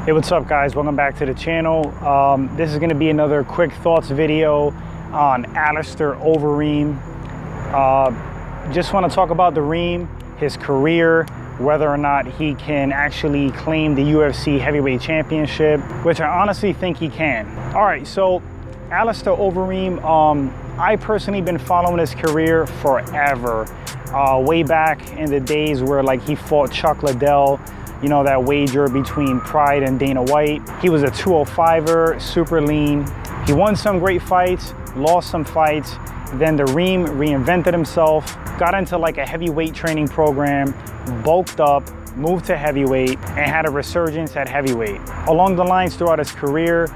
Hey, what's up guys? Welcome back to the channel. This is going to be another quick thoughts video on Alistair Overeem. Just want to talk about the Reem, his career, whether or not he can actually claim the UFC heavyweight championship, which I honestly think he can. All right, so Alistair Overeem, I personally been following his career forever. Way back in the days where like he fought Chuck Liddell, you know, that wager between Pride and Dana White. He was a 205er, super lean. He won some great fights, lost some fights. Then the Reem reinvented himself, got into like a heavyweight training program, bulked up, moved to heavyweight, and had a resurgence at heavyweight. Along the lines throughout his career,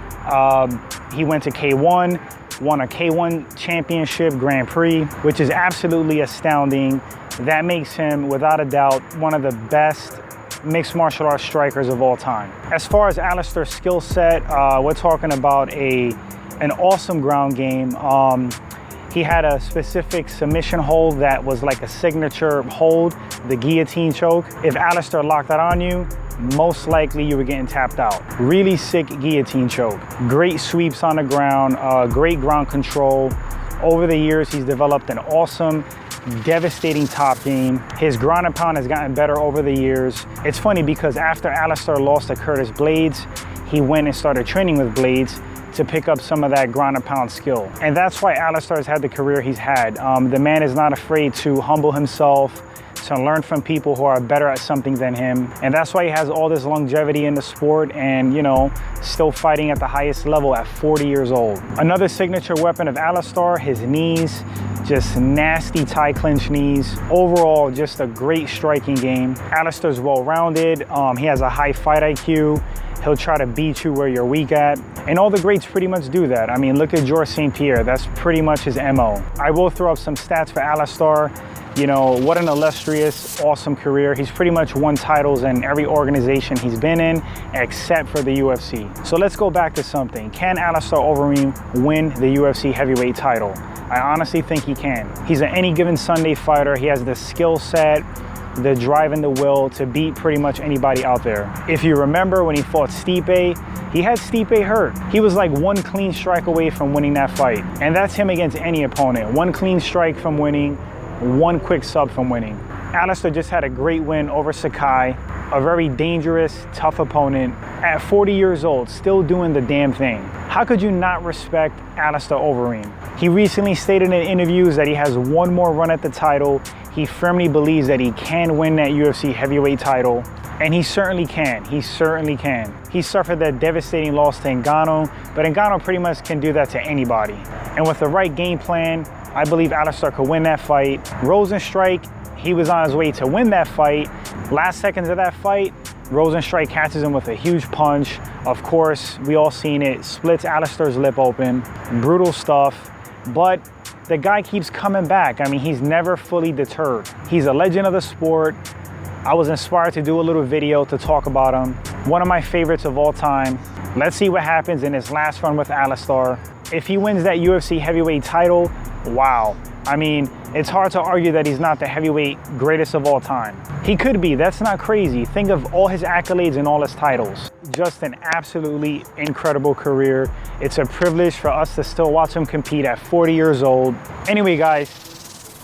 he went to K1, won a K1 championship Grand Prix, which is absolutely astounding. That makes him, without a doubt, one of the best mixed martial arts strikers of all time. As far as Alistair's skill set, we're talking about an awesome ground game. He had a specific submission hold that was like a signature hold, the guillotine choke. If Alistair locked that on you, most likely you were getting tapped out. Really sick guillotine choke. Great sweeps on the ground, great ground control. Over the years, he's developed an awesome, devastating top game. His ground and pound has gotten better over the years. It's funny because after Alistair lost to Curtis Blades, he went and started training with Blades to pick up some of that ground and pound skill. And that's why Alistair has had the career he's had. The man is not afraid to humble himself, to learn from people who are better at something than him. And that's why he has all this longevity in the sport and, you know, still fighting at the highest level at 40 years old. Another signature weapon of Alistair, his knees, just nasty tie clinch knees. Overall, just a great striking game. Alistair's well-rounded. He has a high fight IQ. He'll try to beat you where you're weak at. And all the greats pretty much do that. I mean, look at Georges St-Pierre. That's pretty much his MO. I will throw up some stats for Alistair. You know, what an illustrious, awesome career. He's pretty much won titles in every organization he's been in, except for the UFC. So let's go back to something. Can Alistair Overeem win the UFC heavyweight title? I honestly think he can. He's an any given Sunday fighter. He has the skill set, the drive and the will to beat pretty much anybody out there. If you remember when he fought Stipe, he had Stipe hurt. He was like one clean strike away from winning that fight. And that's him against any opponent. One clean strike from winning, one quick sub from winning. Alistair just had a great win over Sakai, a very dangerous, tough opponent. At 40 years old, still doing the damn thing. How could you not respect Alistair Overeem? He recently stated in interviews that he has one more run at the title. He firmly believes that he can win that UFC heavyweight title, and he certainly can. He certainly can. He suffered that devastating loss to Ngannou, but Ngannou pretty much can do that to anybody. And with the right game plan, I believe Alistair could win that fight. Rosenstrike, he was on his way to win that fight. Last seconds of that fight, Rosenstrike catches him with a huge punch. Of course, we all seen it, splits Alistair's lip open. Brutal stuff, but the guy keeps coming back. I mean, he's never fully deterred. He's a legend of the sport. I was inspired to do a little video to talk about him. One of my favorites of all time. Let's see what happens in his last run with Alistair. If he wins that UFC heavyweight title, wow. I mean, it's hard to argue that he's not the heavyweight greatest of all time. He could be, that's not crazy. Think of all his accolades and all his titles. Just an absolutely incredible career. It's a privilege for us to still watch him compete at 40 years old. Anyway, guys,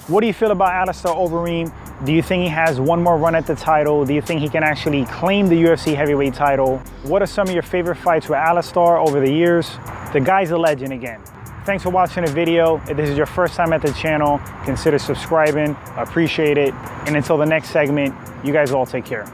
what do you feel about Alistair Overeem? Do you think he has one more run at the title? Do you think he can actually claim the UFC heavyweight title? What are some of your favorite fights with Alistair over the years? The guy's a legend again. Thanks for watching the video. If this is your first time at the channel, consider subscribing. I appreciate it. And until the next segment, you guys all take care.